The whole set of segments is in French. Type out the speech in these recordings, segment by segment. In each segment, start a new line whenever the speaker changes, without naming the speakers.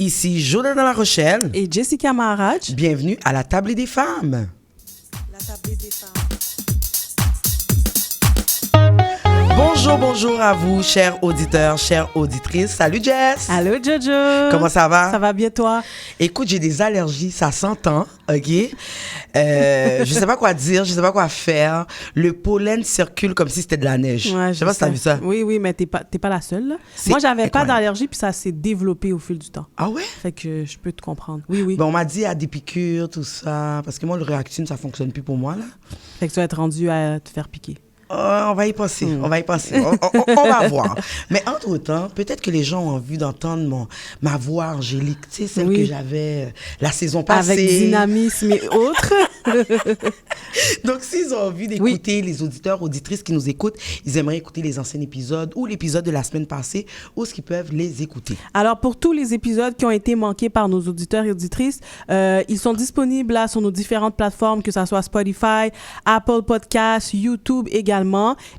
Ici Jordan La Rochelle.
Et Jessica Maharaj.
Bienvenue à la Table des femmes.
La Table des femmes.
Bonjour à vous, chers auditeurs, chères auditrices. Salut Jess.
Allô Jojo.
Comment ça va?
Ça va bien toi?
Écoute, j'ai des allergies, ça s'entend, ok? Je sais pas quoi dire, je sais pas quoi faire. Le pollen circule comme si c'était de la neige.
Ouais,
je sais pas si t'as vu ça.
Oui, mais t'es pas la seule. Là. Moi, j'avais pas d'allergie, puis ça s'est développé au fil du temps.
Ah ouais?
Fait que je peux te comprendre. Oui.
Bon, on m'a dit à des piqûres, tout ça, parce que moi, le Réactine, ça fonctionne plus pour moi, là.
Fait que tu vas être rendu à te faire piquer.
On va y passer, on va voir. Mais entre-temps, peut-être que les gens ont envie d'entendre ma voix angélique, tu sais, celle que j'avais la saison passée.
Avec dynamisme et autres.
Donc, s'ils ont envie d'écouter les auditeurs, auditrices qui nous écoutent, ils aimeraient écouter les anciens épisodes ou l'épisode de la semaine passée, où est-ce qu'ils peuvent les écouter?
Alors, pour tous les épisodes qui ont été manqués par nos auditeurs et auditrices, ils sont disponibles là sur nos différentes plateformes, que ce soit Spotify, Apple Podcasts, YouTube également.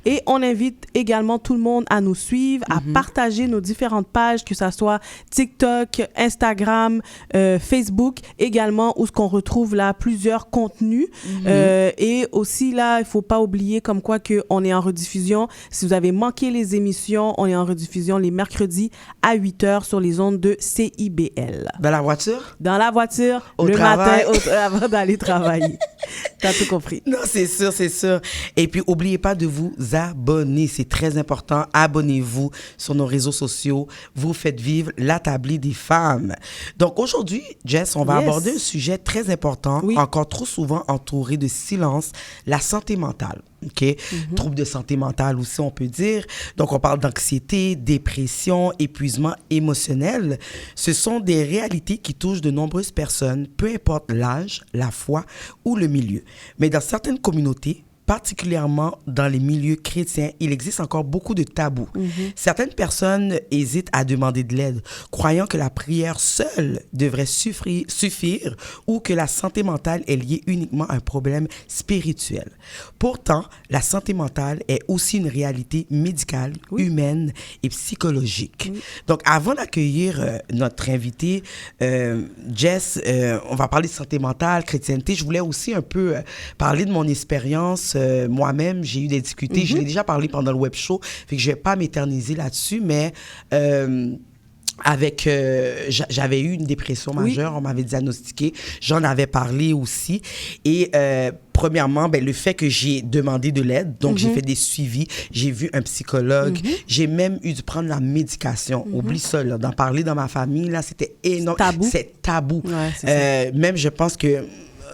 Et on invite également tout le monde à nous suivre, à partager nos différentes pages, que ce soit TikTok, Instagram, Facebook également, où ce qu'on retrouve là plusieurs contenus. Et aussi là, il faut pas oublier comme quoi qu'on est en rediffusion. Si vous avez manqué les émissions, on est en rediffusion les mercredis à 8h sur les ondes de CIBL.
Dans la voiture?
Dans la voiture, le
travail.
matin, avant d'aller travailler. T'as tout compris.
Non, c'est sûr. Et puis, n'oubliez pas de vous abonner. C'est très important. Abonnez-vous sur nos réseaux sociaux. Vous faites vivre la Table des femmes. Donc, aujourd'hui, Jess, on va aborder un sujet très important, encore trop souvent entouré de silence, la santé mentale. OK? Troubles de santé mentale aussi, on peut dire. Donc, on parle d'anxiété, dépression, épuisement émotionnel. Ce sont des réalités qui touchent de nombreuses personnes, peu importe l'âge, la foi ou le milieu. Mais dans certaines communautés, particulièrement dans les milieux chrétiens, il existe encore beaucoup de tabous. Certaines personnes hésitent à demander de l'aide, croyant que la prière seule devrait suffire ou que la santé mentale est liée uniquement à un problème spirituel. Pourtant, la santé mentale est aussi une réalité médicale, humaine et psychologique. Donc, avant d'accueillir notre invité, Jess, on va parler de santé mentale, chrétienté. Je voulais aussi un peu parler de mon expérience. Moi-même, j'ai eu des difficultés. Je l'ai déjà parlé pendant le web show, fait que je vais pas m'éterniser là-dessus, mais j'avais eu une dépression majeure, on m'avait diagnostiqué, j'en avais parlé aussi. Et premièrement, le fait que j'ai demandé de l'aide, donc j'ai fait des suivis, j'ai vu un psychologue, j'ai même eu dû prendre la médication. Oublie ça, là, d'en parler dans ma famille, là, c'était énorme. C'est tabou.
Ouais, c'est
même, je pense que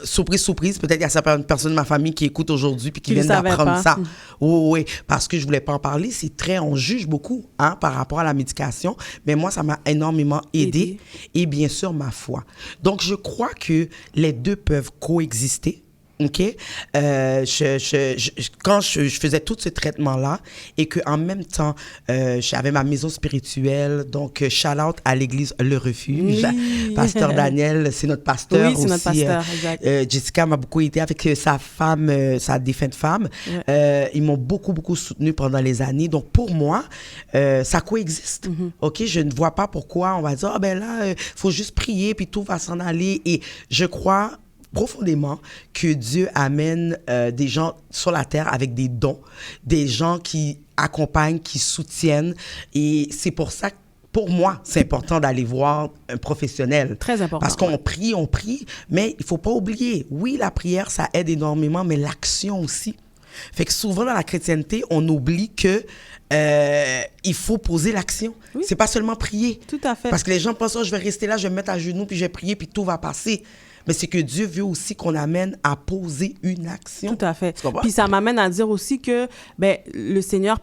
surprise, peut-être qu'il y a certaines personnes de ma famille qui écoutent aujourd'hui puis qui viennent d'apprendre ça. Oui, parce que je voulais pas en parler. C'est très, on juge beaucoup par rapport à la médication, mais moi, ça m'a énormément aidé et bien sûr, ma foi. Donc, je crois que les deux peuvent coexister. OK? Quand je faisais tout ce traitement-là et qu'en même temps, j'avais ma maison spirituelle, donc shout-out à l'église Le Refuge. Pasteur Daniel, c'est notre pasteur aussi.
Oui, c'est notre pasteur, exact.
Jessica m'a beaucoup aidé avec sa femme, sa défunte femme. Ils m'ont beaucoup soutenu pendant les années. Donc, pour moi, ça coexiste. OK? Je ne vois pas pourquoi on va dire, faut juste prier puis tout va s'en aller. Et je crois profondément que Dieu amène des gens sur la terre avec des dons, des gens qui accompagnent, qui soutiennent. Et c'est pour ça que, pour moi, c'est important d'aller voir un professionnel.
Très important.
Parce qu'on prie, mais il ne faut pas oublier, oui, la prière, ça aide énormément, mais l'action aussi. Fait que souvent, dans la chrétienté, on oublie que il faut poser l'action. C'est pas seulement prier.
Tout à fait.
Parce que les gens pensent, je vais rester là, je vais me mettre à genoux, puis je vais prier, puis tout va passer. Mais c'est que Dieu veut aussi qu'on amène à poser une action.
Tout à fait. Puis ça m'amène à dire aussi que le Seigneur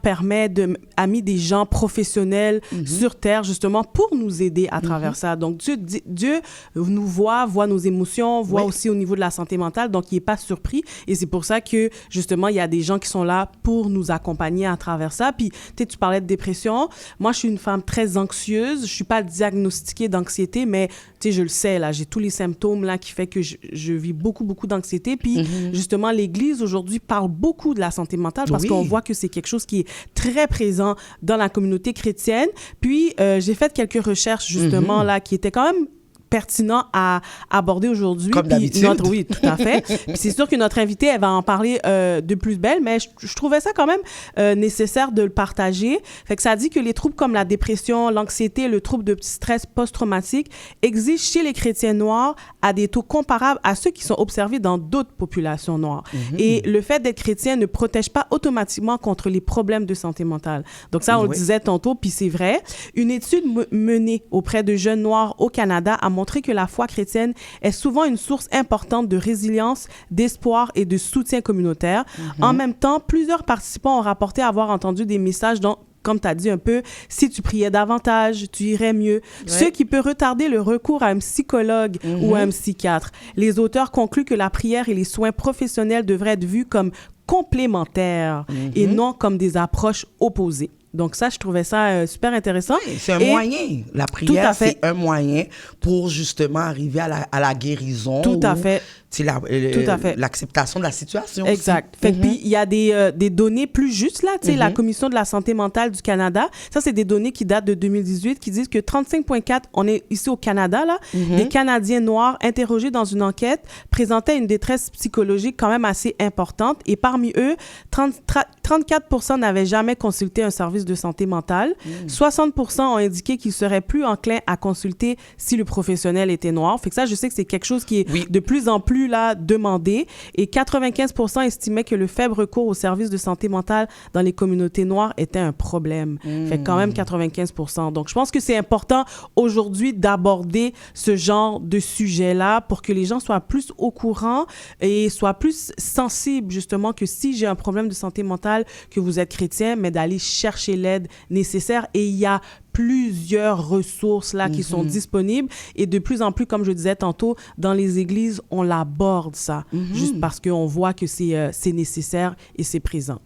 a mis des gens professionnels sur terre justement pour nous aider à travers ça. Donc Dieu nous voit nos émotions, voit aussi au niveau de la santé mentale, donc il n'est pas surpris. Et c'est pour ça que justement, il y a des gens qui sont là pour nous accompagner à travers ça. Puis tu parlais de dépression. Moi, je suis une femme très anxieuse. Je ne suis pas diagnostiquée d'anxiété, mais je le sais, là, j'ai tous les symptômes là, qui fait que je vis beaucoup d'anxiété. Puis, justement, l'Église, aujourd'hui, parle beaucoup de la santé mentale parce qu'on voit que c'est quelque chose qui est très présent dans la communauté chrétienne. Puis, j'ai fait quelques recherches, justement, là, qui étaient quand même pertinent à aborder aujourd'hui.
Comme d'habitude.
Oui, tout à fait. Puis c'est sûr que notre invitée, elle va en parler de plus belle, mais je trouvais ça quand même nécessaire de le partager. Fait que ça dit que les troubles comme la dépression, l'anxiété, le trouble de stress post-traumatique exigent chez les chrétiens noirs à des taux comparables à ceux qui sont observés dans d'autres populations noires. Et le fait d'être chrétien ne protège pas automatiquement contre les problèmes de santé mentale. Donc ça, on le disait tantôt, puis c'est vrai. Une étude menée auprès de jeunes noirs au Canada a montré que la foi chrétienne est souvent une source importante de résilience, d'espoir et de soutien communautaire. En même temps, plusieurs participants ont rapporté avoir entendu des messages dont, comme tu as dit un peu, si tu priais davantage, tu irais mieux. Ce qui peut retarder le recours à un psychologue ou à un psychiatre. Les auteurs concluent que la prière et les soins professionnels devraient être vus comme complémentaires et non comme des approches opposées. Donc ça, je trouvais ça super intéressant.
Oui, c'est un moyen. La prière, c'est un moyen pour justement arriver à la guérison.
Tout à fait.
C'est l'acceptation de la situation.
Exact. Fait que puis il y a des données plus justes là, tu sais, la Commission de la santé mentale du Canada, ça c'est des données qui datent de 2018 qui disent que 35,4, on est ici au Canada là, des Canadiens noirs interrogés dans une enquête présentaient une détresse psychologique quand même assez importante et parmi eux, 34% n'avaient jamais consulté un service de santé mentale, 60% ont indiqué qu'ils seraient plus enclins à consulter si le professionnel était noir. Fait que ça, je sais que c'est quelque chose qui est de plus en plus là demandé et 95% estimaient que le faible recours aux services de santé mentale dans les communautés noires était un problème. Fait que quand même 95%. Donc, je pense que c'est important aujourd'hui d'aborder ce genre de sujet-là pour que les gens soient plus au courant et soient plus sensibles justement que si j'ai un problème de santé mentale, que vous êtes chrétien, mais d'aller chercher l'aide nécessaire. Et il y a plusieurs ressources là qui sont disponibles et de plus en plus, comme je disais tantôt, dans les églises, on l'aborde ça, juste parce qu'on voit que c'est nécessaire et c'est présent.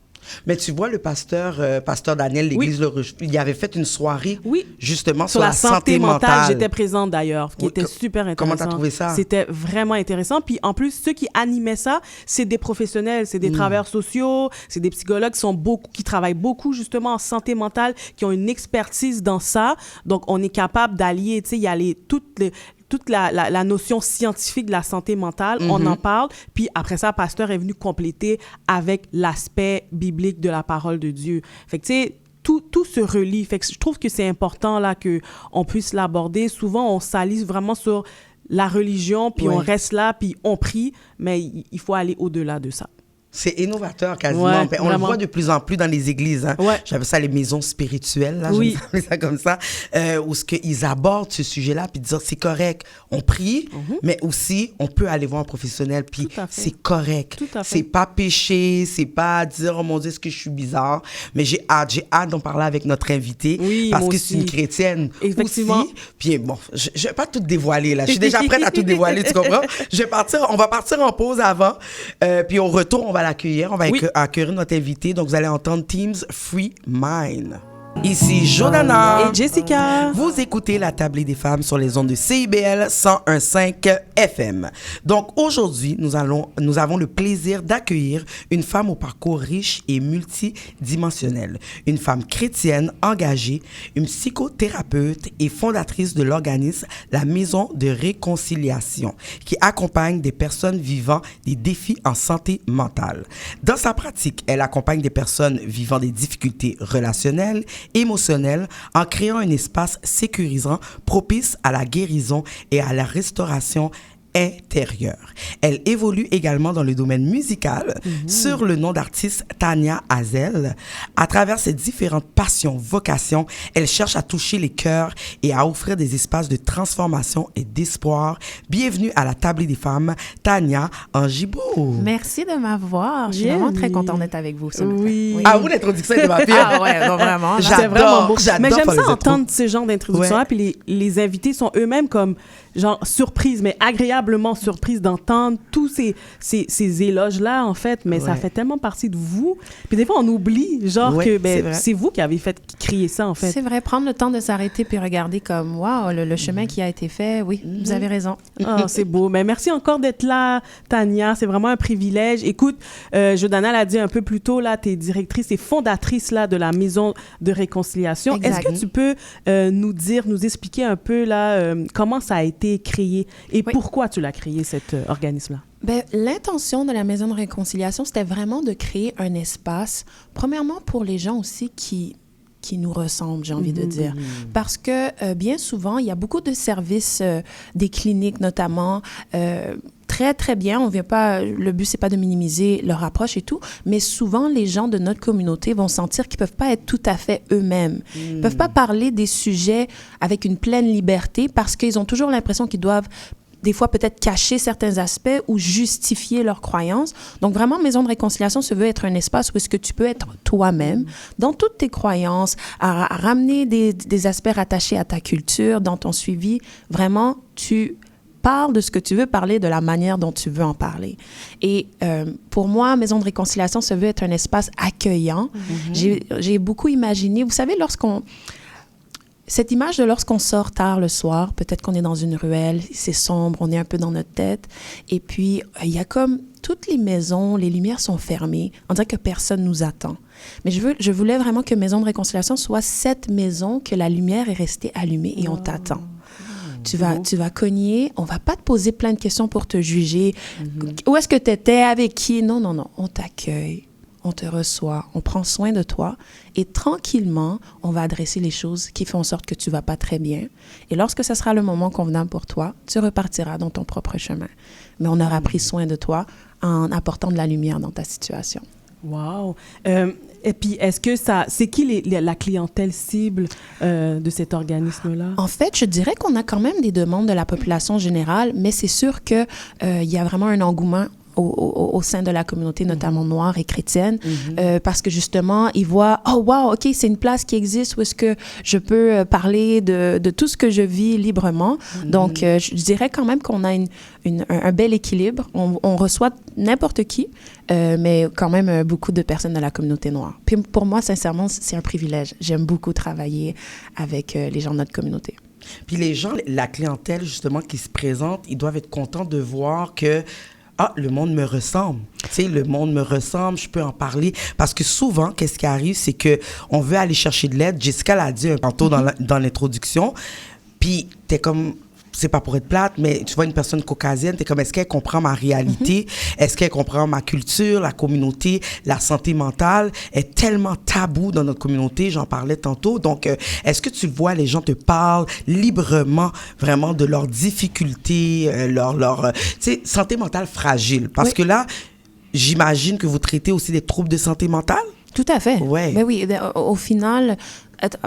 Mais tu vois, le pasteur Daniel, l'église Le Refuge, il avait fait une soirée justement
sur la santé mentale. J'étais présente d'ailleurs, qui était super intéressant.
Comment tu as trouvé ça?
C'était vraiment intéressant. Puis en plus, ceux qui animaient ça, c'est des professionnels, c'est des travailleurs sociaux, c'est des psychologues qui travaillent beaucoup justement en santé mentale, qui ont une expertise dans ça. Donc, on est capable d'allier, tu sais, il y a toute la notion scientifique de la santé mentale, on en parle, puis après ça, le pasteur est venu compléter avec l'aspect biblique de la parole de Dieu. Fait que, tu sais, tout se relie. Fait que je trouve que c'est important, là, qu'on puisse l'aborder. Souvent, on s'allie vraiment sur la religion, puis on reste là, puis on prie, mais il faut aller au-delà de ça.
C'est innovateur quasiment. Ouais, on le voit de plus en plus dans les églises. Hein. Ouais. J'appelle ça les maisons spirituelles. Là, j'appelle ça comme ça. Où ils abordent ce sujet-là puis dire c'est correct. On prie, mais aussi on peut aller voir un professionnel puis c'est correct. C'est pas péché, c'est pas dire oh mon Dieu est-ce que je suis bizarre. Mais j'ai hâte d'en parler avec notre invitée parce que c'est une chrétienne aussi. Puis bon, je vais pas tout dévoiler là. Je suis déjà prête à tout dévoiler, tu comprends? On va partir en pause avant. Puis au retour on va l'accueillir. On va accueillir notre invité. Donc, vous allez entendre Teams Free Mind. Ici Jordana
et Jessica.
Vous écoutez La Tablée des femmes sur les ondes de CIBL 101.5 FM. Donc aujourd'hui, nous avons le plaisir d'accueillir une femme au parcours riche et multidimensionnel. Une femme chrétienne engagée, une psychothérapeute et fondatrice de l'organisme La Maison de Réconciliation qui accompagne des personnes vivant des défis en santé mentale. Dans sa pratique, elle accompagne des personnes vivant des difficultés relationnelles émotionnelle en créant un espace sécurisant propice à la guérison et à la restauration intérieure. Elle évolue également dans le domaine musical sur le nom d'artiste Tania Hazel. À travers ses différentes passions, vocations, elle cherche à toucher les cœurs et à offrir des espaces de transformation et d'espoir. Bienvenue à la Tablée des femmes, Tania Angibault.
Merci de m'avoir. Je suis vraiment très contente d'être avec vous ce matin.
Oui.
Ah, vous, l'introduction était ma pire.
Ah ouais, non, vraiment.
C'est vraiment beau. Mais j'aime ça entendre
intros.
ce genre d'introduction-là, puis les invités sont eux-mêmes comme genre surprise, mais agréable agréablement surprise d'entendre tous ces éloges-là, en fait, mais ça fait tellement partie de vous. Puis des fois, on oublie, genre, que c'est vous qui avez créé ça, en fait.
C'est vrai, prendre le temps de s'arrêter puis regarder comme, wow, le chemin qui a été fait, oui, vous avez raison.
C'est beau. Mais merci encore d'être là, Tania. C'est vraiment un privilège. Écoute, Jordana l'a dit un peu plus tôt, là, tu es directrice et fondatrice là, de la Maison de Réconciliation.
Exact.
Est-ce que tu peux nous expliquer un peu là, comment ça a été créé et pourquoi tu l'as créé, cet organisme-là?
Bien, l'intention de la Maison de Réconciliation, c'était vraiment de créer un espace, premièrement pour les gens aussi qui nous ressemblent, j'ai envie de dire. Parce que bien souvent, il y a beaucoup de services, des cliniques notamment, très, très bien. On vient pas, le but, c'est pas de minimiser leur approche et tout, mais souvent, les gens de notre communauté vont sentir qu'ils peuvent pas être tout à fait eux-mêmes. Ils peuvent pas parler des sujets avec une pleine liberté parce qu'ils ont toujours l'impression qu'ils doivent des fois peut-être cacher certains aspects ou justifier leurs croyances. Donc vraiment, Maison de Réconciliation se veut être un espace où est-ce que tu peux être toi-même dans toutes tes croyances, à ramener des aspects rattachés à ta culture, dans ton suivi. Vraiment, tu parles de ce que tu veux parler, de la manière dont tu veux en parler. Et pour moi, Maison de Réconciliation se veut être un espace accueillant. J'ai beaucoup imaginé, vous savez, cette image de lorsqu'on sort tard le soir, peut-être qu'on est dans une ruelle, c'est sombre, on est un peu dans notre tête, et puis il y a comme toutes les maisons, les lumières sont fermées, on dirait que personne nous attend. Mais je voulais vraiment que Maison de Réconciliation soit cette maison que la lumière est restée allumée et on t'attend. Tu vas cogner, on va pas te poser plein de questions pour te juger. Où est-ce que tu étais, avec qui? Non, on t'accueille. On te reçoit, on prend soin de toi et tranquillement, on va adresser les choses qui font en sorte que tu ne vas pas très bien. Et lorsque ce sera le moment convenable pour toi, tu repartiras dans ton propre chemin. Mais on aura pris soin de toi en apportant de la lumière dans ta situation.
Wow! Et puis, est-ce que c'est qui la clientèle cible de cet organisme-là?
En fait, je dirais qu'on a quand même des demandes de la population générale, mais c'est sûr qu'il y a vraiment un engouement au sein de la communauté, notamment noire et chrétienne, parce que justement, ils voient, oh wow, OK, c'est une place qui existe où est-ce que je peux parler de tout ce que je vis librement. Donc, je dirais quand même qu'on a un bel équilibre. On reçoit n'importe qui, mais quand même beaucoup de personnes de la communauté noire. Puis pour moi, sincèrement, c'est un privilège. J'aime beaucoup travailler avec les gens de notre communauté.
Puis les gens, la clientèle justement qui se présente, ils doivent être contents de voir que le monde me ressemble. Tu sais, le monde me ressemble, je peux en parler. Parce que souvent, qu'est-ce qui arrive, c'est qu'on veut aller chercher de l'aide. Jessica l'a dit tantôt dans l'introduction. Puis, t'es comme, c'est pas pour être plate, mais tu vois une personne caucasienne, t'es comme, est-ce qu'elle comprend ma réalité? Est-ce qu'elle comprend ma culture, la communauté, la santé mentale? Est tellement tabou dans notre communauté, j'en parlais tantôt. Donc, est-ce que tu vois, les gens te parlent librement, vraiment, de leurs difficultés, leur tu sais, santé mentale fragile? Parce que là, j'imagine que vous traitez aussi des troubles de santé mentale?
Tout à fait.
Ouais.
Ben oui, au final,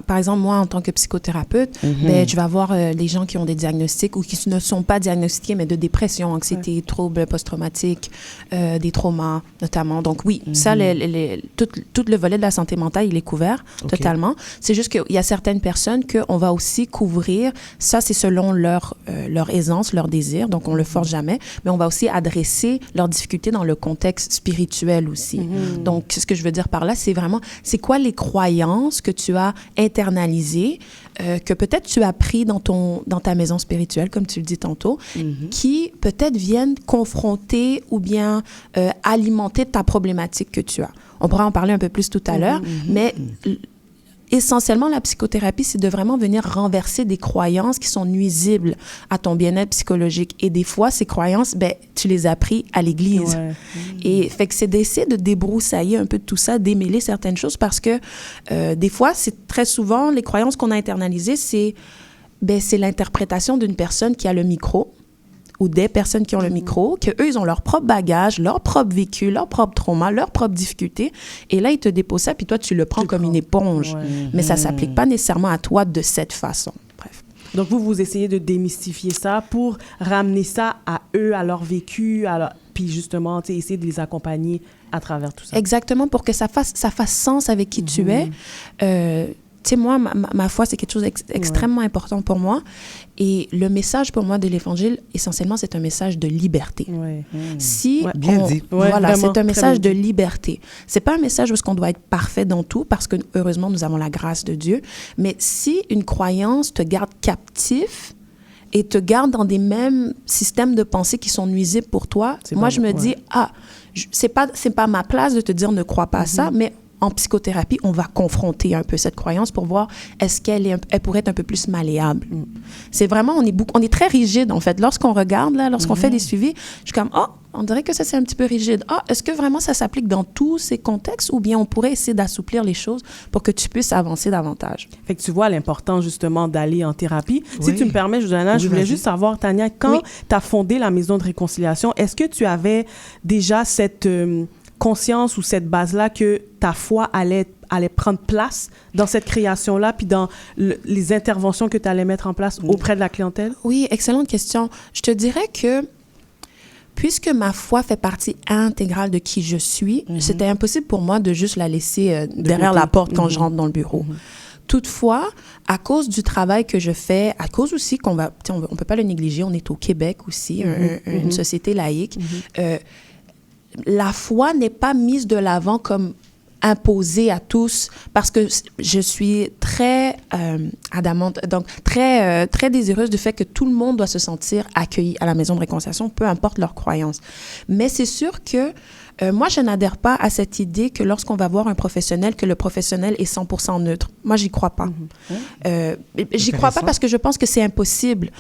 par exemple, moi, en tant que psychothérapeute, ben, je vais avoir des gens qui ont des diagnostics ou qui ne sont pas diagnostiqués, mais de dépression, anxiété, troubles post-traumatiques, des traumas notamment. Donc oui, ça, tout le volet de la santé mentale, il est couvert totalement. C'est juste qu'il y a certaines personnes qu'on va aussi couvrir. Ça, c'est selon leur aisance, leur désir. Donc, on ne le force jamais. Mais on va aussi adresser leurs difficultés dans le contexte spirituel aussi. Donc, ce que je veux dire par là, c'est vraiment, c'est quoi les croyances que tu as internalisées, que peut-être tu as pris dans ta maison spirituelle, comme tu le dis tantôt, qui peut-être viennent confronter ou bien alimenter ta problématique que tu as. On pourra en parler un peu plus tout à l'heure, mais essentiellement, la psychothérapie, c'est de vraiment venir renverser des croyances qui sont nuisibles à ton bien-être psychologique. Et des fois, ces croyances, ben, tu les as prises à l'église. Ouais. Et fait que c'est d'essayer de débroussailler un peu de tout ça, démêler certaines choses parce que des fois, c'est très souvent, les croyances qu'on a internalisées, c'est l'interprétation d'une personne qui a le micro ou des personnes qui ont le micro, qu'eux, ils ont leur propre bagage, leur propre vécu, leur propre trauma, leur propre difficulté. Et là, ils te déposent ça, puis toi, tu le prends comme une éponge. Ouais. Mais ça ne s'applique pas nécessairement à toi de cette façon. Bref.
Donc, vous essayez de démystifier ça pour ramener ça à eux, à leur vécu, puis justement, essayer de les accompagner à travers tout ça.
Exactement, pour que ça fasse sens avec qui tu es. sais, moi, ma foi, c'est quelque chose d'extrêmement important pour moi. Et le message pour moi de l'Évangile, essentiellement, c'est un message de liberté.
Ouais.
Si
bien dit.
Voilà,
vraiment,
c'est un message
bien
de liberté. C'est pas un message où on doit être parfait dans tout, parce que heureusement, nous avons la grâce de Dieu. Mais si une croyance te garde captif et te garde dans des mêmes systèmes de pensée qui sont nuisibles pour toi, moi, je me dis, c'est pas ma place de te dire ne crois pas à ça, mais en psychothérapie, on va confronter un peu cette croyance pour voir est-ce elle pourrait être un peu plus malléable. C'est vraiment, on est très rigide, en fait. Lorsqu'on regarde, là, lorsqu'on fait des suivis, je suis comme, on dirait que ça, c'est un petit peu rigide. Est-ce que vraiment ça s'applique dans tous ces contextes ou bien on pourrait essayer d'assouplir les choses pour que tu puisses avancer davantage?
Fait que tu vois l'importance, justement, d'aller en thérapie. Si tu me permets, Joanna, je voulais juste savoir, Tania, quand tu as fondé la Maison de Réconciliation, est-ce que tu avais déjà cette conscience ou cette base-là que ta foi allait prendre place dans cette création-là, puis dans les interventions que tu allais mettre en place auprès de la clientèle?
Oui, excellente question. Je te dirais que puisque ma foi fait partie intégrale de qui je suis, c'était impossible pour moi de juste la laisser derrière la porte quand je rentre dans le bureau. Toutefois, à cause du travail que je fais, à cause aussi on peut pas le négliger, on est au Québec aussi, une société laïque, la foi n'est pas mise de l'avant comme imposée à tous parce que je suis très adamante, donc très désireuse du fait que tout le monde doit se sentir accueilli à la Maison de Réconciliation, peu importe leur croyance. Mais c'est sûr que moi, je n'adhère pas à cette idée que lorsqu'on va voir un professionnel, que le professionnel est 100% neutre. Moi, j'y crois pas. J'y crois pas parce que je pense que c'est impossible.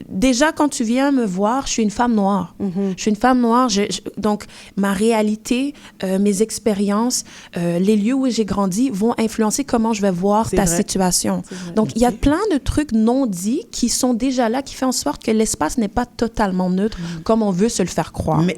Déjà, quand tu viens me voir, je suis une femme noire. Je suis une femme noire, donc ma réalité, mes expériences, les lieux où j'ai grandi vont influencer comment je vais voir ta situation. Donc, il y a plein de trucs non dits qui sont déjà là, qui font en sorte que l'espace n'est pas totalement neutre comme on veut se le faire croire.
Mais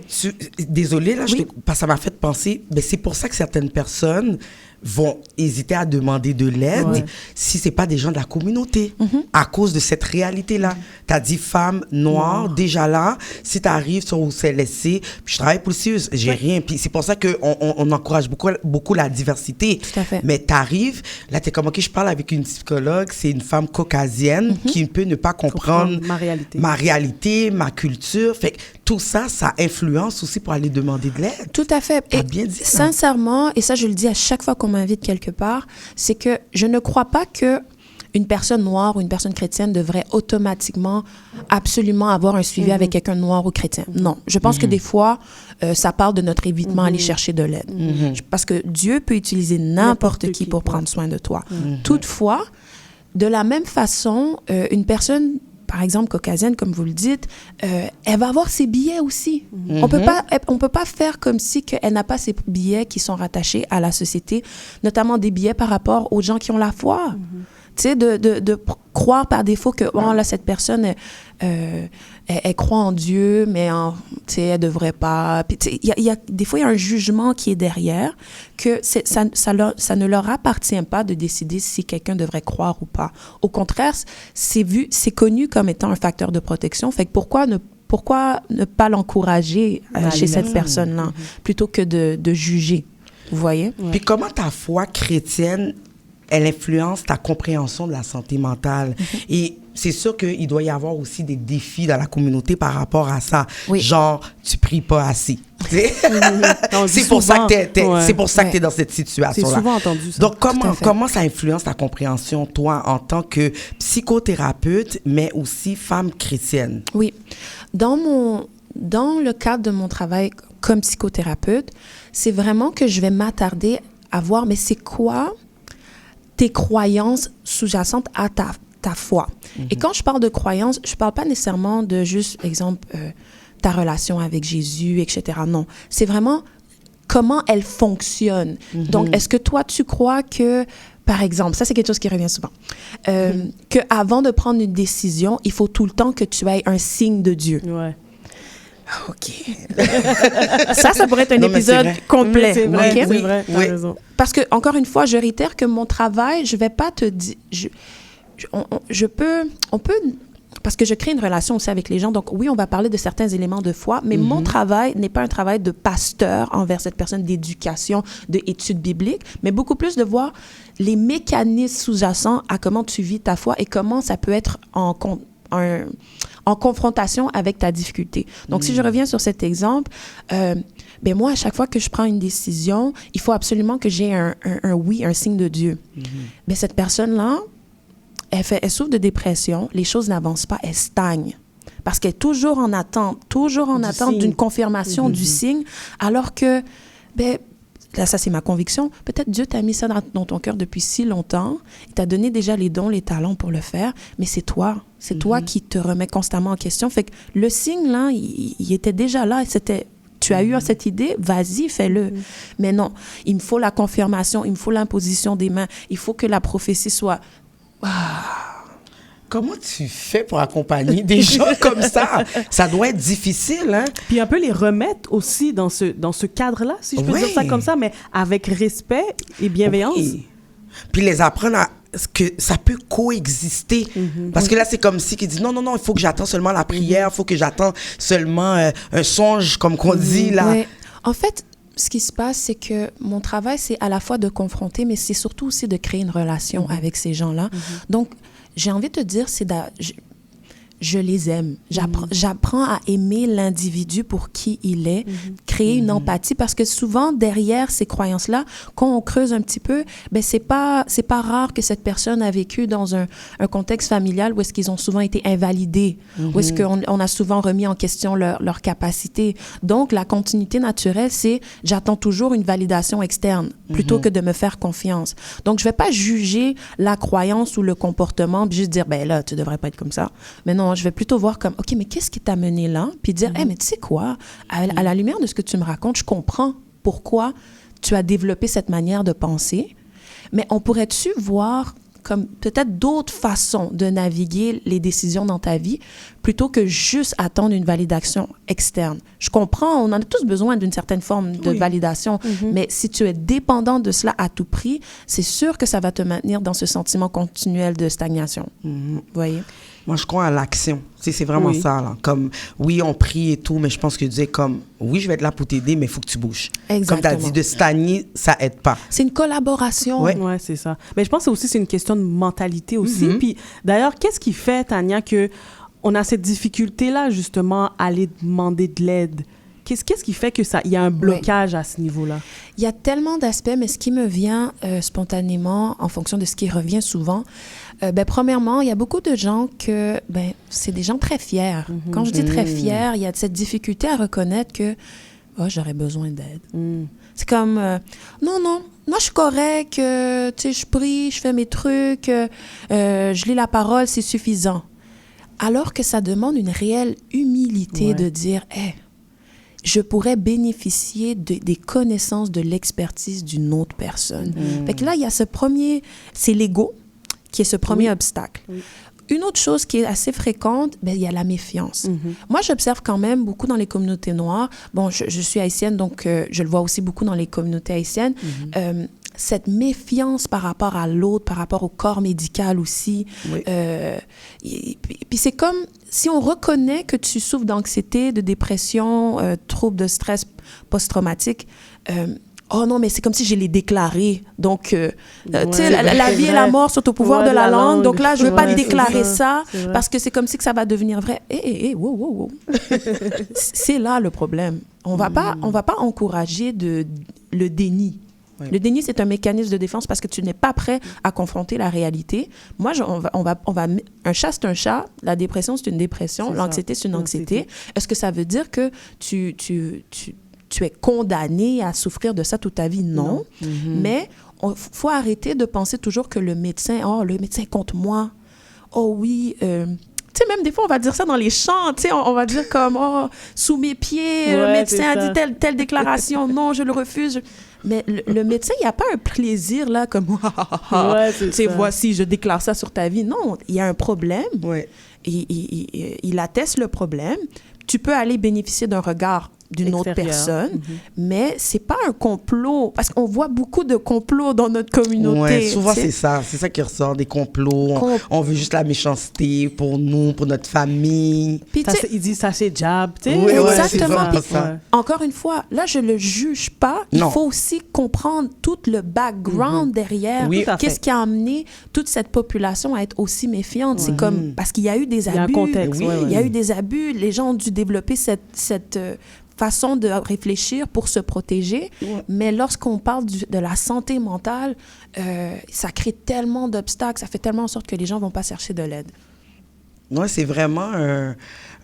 désolée, là, parce que ça m'a fait penser, mais c'est pour ça que certaines personnes vont hésiter à demander de l'aide si c'est pas des gens de la communauté à cause de cette réalité-là. T'as dit femme noire, déjà là, si t'arrives sur où c'est laissé, puis je travaille pour le CIUS, j'ai rien, puis c'est pour ça qu'on encourage beaucoup la diversité.
Tout à fait.
Mais t'arrives, là t'es comme, ok, je parle avec une psychologue, c'est une femme caucasienne qui peut ne pas comprendre ma réalité, ma culture, fait que tout ça, ça influence aussi pour aller demander de l'aide.
Tout à fait.
T'as bien dit ça.
Sincèrement, et ça je le dis à chaque fois qu'on m'invite quelque part, c'est que je ne crois pas que une personne noire ou une personne chrétienne devrait automatiquement absolument avoir un suivi avec quelqu'un de noir ou chrétien. Non. Je pense que des fois, ça parle de notre évitement à aller chercher de l'aide. Parce que Dieu peut utiliser n'importe qui pour prendre soin de toi. Toutefois, de la même façon, une personne, par exemple, caucasienne, comme vous le dites, elle va avoir ses billets aussi. On peut pas faire comme si elle n'a pas ses billets qui sont rattachés à la société, notamment des billets par rapport aux gens qui ont la foi. Tu sais, de croire par défaut que là, cette personne, elle croit en Dieu, mais tu sais, elle devrait pas. Puis, des fois, il y a un jugement qui est derrière, que ça ne leur appartient pas de décider si quelqu'un devrait croire ou pas. Au contraire, c'est connu comme étant un facteur de protection. Fait que pourquoi ne pas l'encourager chez cette personne-là, plutôt que de juger, vous voyez?
Puis comment ta foi chrétienne, elle influence ta compréhension de la santé mentale. Et c'est sûr qu'il doit y avoir aussi des défis dans la communauté par rapport à ça. Genre, tu pries pas assez. C'est pour ça que tu es dans cette situation-là.
C'est souvent entendu ça.
Donc, comment ça influence ta compréhension, toi, en tant que psychothérapeute, mais aussi femme chrétienne?
Oui. Dans le cadre de mon travail comme psychothérapeute, c'est vraiment que je vais m'attarder à voir, mais c'est quoi tes croyances sous-jacentes à ta foi. Et quand je parle de croyances, je parle pas nécessairement de juste, exemple, ta relation avec Jésus, etc. Non, c'est vraiment comment elle fonctionne. Donc, est-ce que toi, tu crois que, par exemple, ça c'est quelque chose qui revient souvent, que avant de prendre une décision, il faut tout le temps que tu aies un signe de Dieu.
Ouais.
OK. Ça pourrait être un épisode complet.
C'est vrai,
okay?
c'est vrai, t'as raison.
Parce que, encore une fois, je réitère que mon travail, je vais pas te dire... On peut parce que je crée une relation aussi avec les gens. Donc, oui, on va parler de certains éléments de foi, mais mon travail n'est pas un travail de pasteur envers cette personne, d'éducation, d'études bibliques, mais beaucoup plus de voir les mécanismes sous-jacents à comment tu vis ta foi et comment ça peut être en confrontation avec ta difficulté. Donc, si je reviens sur cet exemple, ben moi, à chaque fois que je prends une décision, il faut absolument que j'ai un oui, un signe de Dieu. Mais cette personne-là, elle souffre de dépression, les choses n'avancent pas, elle stagne. Parce qu'elle est toujours en attente d'une confirmation du signe, alors que, ben, là, ça c'est ma conviction, peut-être Dieu t'a mis ça dans ton cœur depuis si longtemps, il t'a donné déjà les dons, les talents pour le faire, mais c'est toi qui te remets constamment en question. Fait que le signe, là, il était déjà là, c'était... Tu as eu cette idée, vas-y, fais-le. Mais non, il me faut la confirmation, il me faut l'imposition des mains, il faut que la prophétie soit...
Comment tu fais pour accompagner des gens comme ça? Ça doit être difficile, hein?
Puis un peu les remettre aussi dans ce cadre-là, si je peux dire ça comme ça, mais avec respect et bienveillance.
Oui. Puis les apprendre à que ça peut coexister. Parce que là, c'est comme si qui dit non, il faut que j'attende seulement la prière, il faut que j'attende seulement un songe, comme qu'on dit là.
Ouais. En fait, ce qui se passe, c'est que mon travail, c'est à la fois de confronter, mais c'est surtout aussi de créer une relation avec ces gens-là. Donc, j'ai envie de te dire, je les aime. J'apprends à aimer l'individu pour qui il est, créer une empathie, parce que souvent, derrière ces croyances-là, quand on creuse un petit peu, ben c'est pas rare que cette personne a vécu dans un contexte familial où est-ce qu'ils ont souvent été invalidés, où est-ce qu'on a souvent remis en question leur capacité. Donc, la continuité naturelle, c'est j'attends toujours une validation externe plutôt que de me faire confiance. Donc, je vais pas juger la croyance ou le comportement, puis juste dire, ben là, tu devrais pas être comme ça. Mais non, je vais plutôt voir comme, OK, mais qu'est-ce qui t'a mené là? Puis dire, mais tu sais quoi? À la lumière de ce que tu me racontes, je comprends pourquoi tu as développé cette manière de penser. Mais on pourrait-tu voir comme peut-être d'autres façons de naviguer les décisions dans ta vie plutôt que juste attendre une validation externe? Je comprends, on en a tous besoin d'une certaine forme de validation, mais si tu es dépendant de cela à tout prix, c'est sûr que ça va te maintenir dans ce sentiment continuel de stagnation. Vous voyez?
Moi, je crois à l'action. C'est vraiment ça, là. Comme, oui, on prie et tout, mais je pense que Dieu est comme, oui, je vais être là pour t'aider, mais il faut que tu bouges.
Exactement.
Comme tu as dit, de stagner, ça aide pas.
C'est une collaboration.
Ouais, c'est ça. Mais je pense que c'est une question de mentalité aussi. Puis d'ailleurs, qu'est-ce qui fait, Tania, qu'on a cette difficulté-là, justement, à aller demander de l'aide? Qu'est-ce qui fait il y a un blocage à ce niveau-là?
Il y a tellement d'aspects, mais ce qui me vient spontanément en fonction de ce qui revient souvent, premièrement, il y a beaucoup de gens c'est des gens très fiers. Quand je dis très fiers, il y a cette difficulté à reconnaître que j'aurais besoin d'aide. C'est comme, non, moi je suis correct, tu sais, je prie, je fais mes trucs, je lis la parole, c'est suffisant. Alors que ça demande une réelle humilité de dire, je pourrais bénéficier des connaissances, de l'expertise d'une autre personne. Fait que là, il y a c'est l'ego qui est ce premier obstacle. Une autre chose qui est assez fréquente, il y a la méfiance. Moi, j'observe quand même beaucoup dans les communautés noires. Bon, je suis haïtienne, donc je le vois aussi beaucoup dans les communautés haïtiennes. Cette méfiance par rapport à l'autre, par rapport au corps médical aussi. Puis c'est comme si on reconnaît que tu souffres d'anxiété, de dépression, troubles de stress post-traumatique. Oh non, mais c'est comme si je l'ai déclaré. Donc, tu sais, la vie et la mort sont au pouvoir de la langue. Donc là, je ne veux pas déclarer ça parce que c'est comme si que ça va devenir vrai. Wow. C'est là le problème. On va pas encourager le déni. Le déni, c'est un mécanisme de défense parce que tu n'es pas prêt à confronter la réalité. Moi, un chat, c'est un chat. La dépression, c'est une dépression. L'anxiété, c'est une anxiété. Est-ce que ça veut dire que tu es condamné à souffrir de ça toute ta vie? Non. Mais il faut arrêter de penser toujours que le médecin est contre moi. Oh oui, tu sais, même des fois, on va dire ça dans les chants, tu sais, on va dire comme, sous mes pieds, le médecin a dit telle déclaration, non, je le refuse. Mais le médecin, il n'y a pas un plaisir, là, comme, tu sais, voici, je déclare ça sur ta vie. Non, il y a un problème. Il atteste le problème. Tu peux aller bénéficier d'un regard d'une autre
Extérieur.
personne, mais c'est pas un complot, parce qu'on voit beaucoup de complots dans notre communauté.
Ouais, souvent
tu sais.
c'est ça qui ressort, des complots. On veut juste la méchanceté pour nous, pour notre famille.
Puis, tu sais,
Il dit ça, c'est jab, tu sais.
Oui, ouais,
exactement.
c'est vraiment
Puis,
ça.
encore une fois, là, je le juge pas. Il
Non.
faut aussi comprendre tout le background derrière.
Oui.
Tout à fait.
Qu'est-ce qui a amené toute cette population à être aussi méfiante? C'est comme, parce qu'il y a eu des
Il y a un
abus.
contexte,
Oui.
ouais, ouais.
Il y a eu des abus. Les gens ont dû développer cette façon de réfléchir pour se protéger.
Ouais.
Mais lorsqu'on parle de la santé mentale, ça crée tellement d'obstacles, ça fait tellement en sorte que les gens vont pas chercher de l'aide.
Ouais, c'est vraiment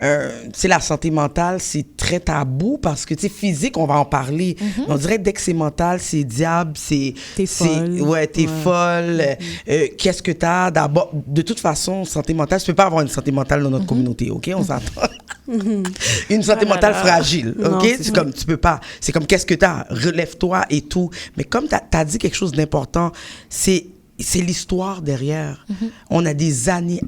tu sais, la santé mentale, c'est très tabou parce que, tu sais, physique, on va en parler. On dirait dès que c'est mental, c'est diable,
T'es folle.
Ouais, t'es
Ouais.
folle. Qu'est-ce que t'as? D'abord, de toute façon, santé mentale, tu peux pas avoir une santé mentale dans notre communauté, OK? On s'entend. Une santé mentale fragile,
Non,
OK?
c'est
C'est comme, tu peux pas. C'est comme, qu'est-ce que t'as? Relève-toi et tout. Mais comme t'as dit quelque chose d'important, c'est l'histoire derrière. On a des années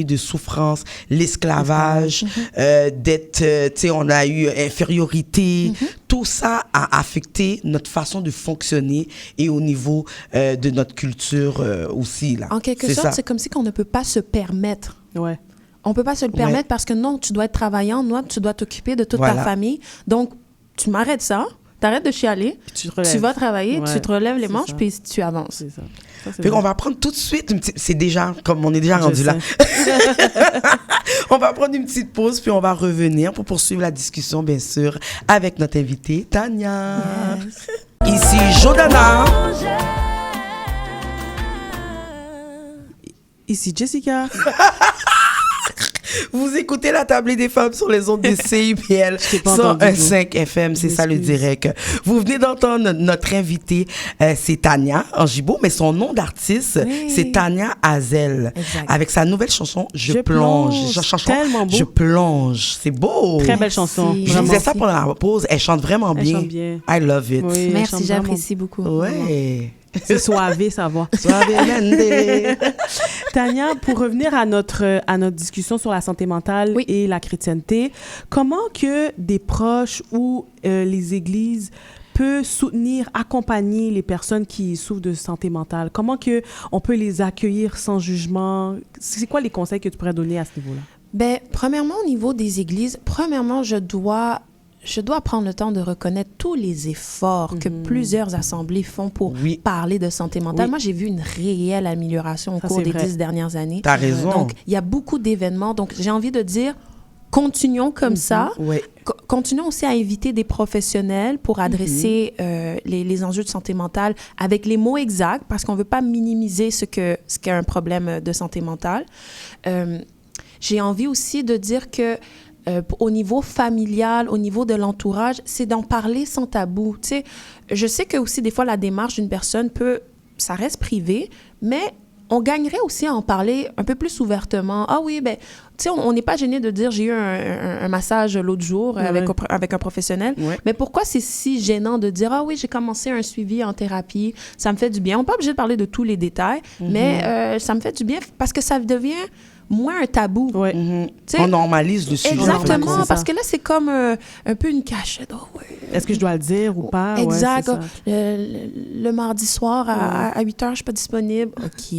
de souffrance, l'esclavage, d'être, tu sais, on a eu infériorité. Tout ça a affecté notre façon de fonctionner et au niveau de notre culture aussi, là.
En quelque
C'est
sorte,
ça.
c'est comme si on ne peut pas se permettre.
Ouais.
On peut pas se le
Ouais.
permettre parce que non, tu dois être travaillant, non, tu dois t'occuper de toute
Voilà.
ta famille. Donc, tu m'arrêtes ça, t'arrêtes de chialer,
Puis tu te relèves.
tu vas travailler,
Ouais,
tu te relèves les
c'est
manches,
ça.
puis tu avances.
C'est ça. Ça, c'est
Fait qu'on
vrai.
va prendre tout de suite une petite... C'est déjà, comme on est déjà
Je
rendu là.
sais.
On va prendre une petite pause, puis on va revenir pour poursuivre la discussion, bien sûr, avec notre invitée, Tania. Ici, Jordana.
Ici Jessica.
Vous écoutez la tablée des femmes sur les ondes de CIBL
t'ai pas entendu,
101.5 FM, c'est ça le
M'excuse.
direct. Vous venez d'entendre notre invitée, c'est Tania Angibault, mais son nom d'artiste,
Oui.
c'est Tania Hazel.
Exact.
Avec sa nouvelle chanson, Je
Je
plonge.
plonge. Tellement beau.
Je plonge. C'est beau.
Très belle chanson.
Merci.
Je
Vraiment.
disais ça pendant la pause. Elle chante vraiment
Elle
bien.
chante bien.
I love it.
Oui, elle chante
Merci,
vraiment.
j'apprécie beaucoup.
Ouais.
C'est soivé, sa voix.
Suavemente.
Tania, pour revenir à notre discussion sur la santé mentale
Oui.
et la chrétienté, comment que des proches ou les églises peuvent soutenir, accompagner les personnes qui souffrent de santé mentale? Comment que on peut les accueillir sans jugement? C'est quoi les conseils que tu pourrais donner à ce niveau-là?
Ben, premièrement, au niveau des églises, je dois prendre le temps de reconnaître tous les efforts que plusieurs assemblées font pour
Oui.
parler de santé mentale.
Oui.
moi, j'ai vu une réelle amélioration au
Ça,
cours
c'est
des
vrai.
10 dernières années.
T'as raison.
Donc, il y a beaucoup d'événements. Donc, j'ai envie de dire, continuons comme ça.
Ouais.
Continuons aussi à inviter des professionnels pour adresser les enjeux de santé mentale avec les mots exacts, parce qu'on ne veut pas minimiser ce qu'est un problème de santé mentale. J'ai envie aussi de dire que au niveau familial, au niveau de l'entourage, c'est d'en parler sans tabou. Tu sais, je sais que aussi des fois la démarche d'une personne ça reste privé, mais on gagnerait aussi à en parler un peu plus ouvertement. Ah oui, ben, tu sais, on n'est pas gêné de dire j'ai eu un massage l'autre jour avec un professionnel.
Ouais.
Mais pourquoi c'est si gênant de dire ah oui, j'ai commencé un suivi en thérapie, ça me fait du bien. On n'est pas obligé de parler de tous les détails, mais ça me fait du bien parce que ça devient moins un tabou.
Ouais.
Mhm.
Tu sais,
On normalise le sujet.
Exactement,
c'est ça.
parce que là, c'est comme un peu une cachette. Oh, ouais.
Est-ce que je dois le dire ou pas?
Exact.
Ouais, c'est ça.
Le mardi soir à 8 h, je suis pas disponible. OK.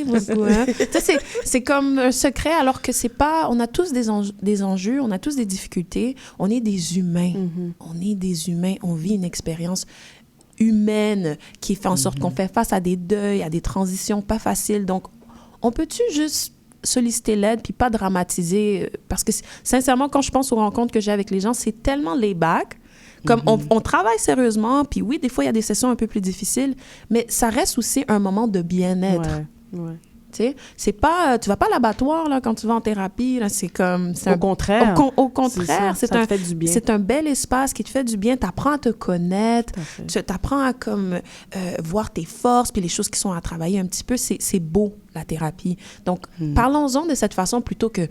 Beaucoup, hein. Tu sais, c'est comme un secret, alors que c'est pas... On a tous des enjeux, on a tous des difficultés. On est des humains. On est des humains. On vit une expérience humaine qui fait en sorte qu'on fait face à des deuils, à des transitions pas faciles. Donc, on peut-tu juste solliciter l'aide puis pas dramatiser? Parce que sincèrement, quand je pense aux rencontres que j'ai avec les gens, c'est tellement lay-back. Comme on travaille sérieusement, puis oui, des fois, il y a des sessions un peu plus difficiles, mais ça reste aussi un moment de bien-être.
Ouais.
Tu sais, c'est pas... Tu vas pas à l'abattoir, là, quand tu vas en thérapie, là, c'est comme...
Au contraire.
Au contraire,
ça te fait du bien.
c'est un bel espace qui te fait du bien. Tu apprends à te connaître, tu apprends à comme, voir tes forces, puis les choses qui sont à travailler un petit peu. C'est beau, la thérapie. Donc, parlons-en de cette façon plutôt que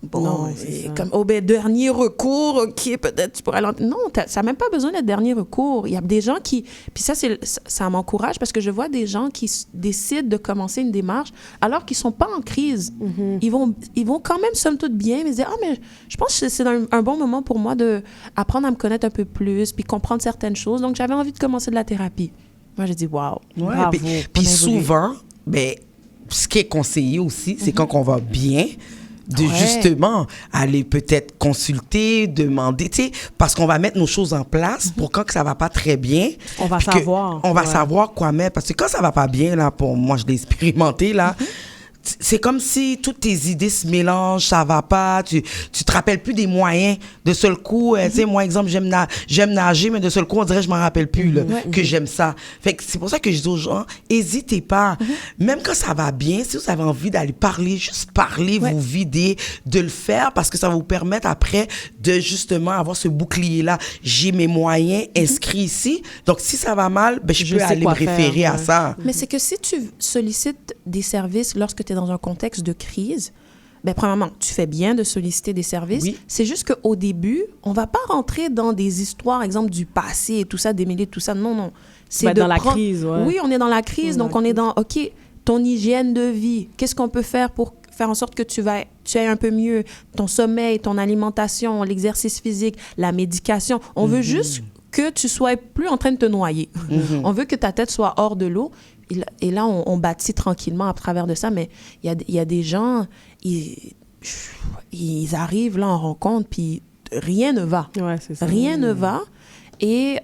Bon,
Non, c'est ça.
comme, dernier recours, OK, peut-être tu pourrais... Non, ça n'a même pas besoin d'être dernier recours. Il y a des gens qui... Puis ça m'encourage parce que je vois des gens qui décident de commencer une démarche alors qu'ils ne sont pas en crise. Ils vont quand même, somme toute, bien, mais se dire, mais je pense que c'est un bon moment pour moi d'apprendre à me connaître un peu plus puis comprendre certaines choses. Donc, j'avais envie de commencer de la thérapie. Moi, j'ai dit, wow,
Ouais,
bravo.
puis souvent, ben, ce qui est conseillé aussi, c'est quand on va bien, de justement aller peut-être consulter, demander, tu sais, parce qu'on va mettre nos choses en place pour quand que ça va pas très bien.
On va
puis que
savoir.
On va savoir quoi mettre. Parce que quand ça va pas bien, là, pour moi, je l'ai expérimenté, là, c'est comme si toutes tes idées se mélangent, ça va pas, tu te rappelles plus des moyens. De seul coup, tu sais, moi, exemple, j'aime nager, mais de seul coup, on dirait que je m'en rappelle plus, là, que j'aime ça. Fait que c'est pour ça que je dis aux gens, hésitez pas. Même quand ça va bien, si vous avez envie d'aller parler, juste parler, vous vider, de le faire, parce que ça va vous permettre après de justement avoir ce bouclier-là. J'ai mes moyens inscrits ici. Donc, si ça va mal, ben, je peux
sais
aller me
quoi
référer
faire,
à ça.
Mais c'est que si tu sollicites des services lorsque tu es dans un contexte de crise, bien, premièrement, tu fais bien de solliciter des services.
Oui.
C'est juste qu'au début, on va pas rentrer dans des histoires, exemple, du passé et tout ça, démêler tout ça. Non, non. C'est
dans la crise, ouais.
Oui, on est dans la crise. Donc, on est dans, OK, ton hygiène de vie, qu'est-ce qu'on peut faire pour faire en sorte que tu ailles un peu mieux, ton sommeil, ton alimentation, l'exercice physique, la médication. On veut juste que tu sois plus en train de te noyer. On veut que ta tête soit hors de l'eau. Et là, on bâtit tranquillement à travers de ça. Mais il y a des gens, ils arrivent là en rencontre, puis rien ne va.
Ouais, c'est ça.
Rien ne va. Et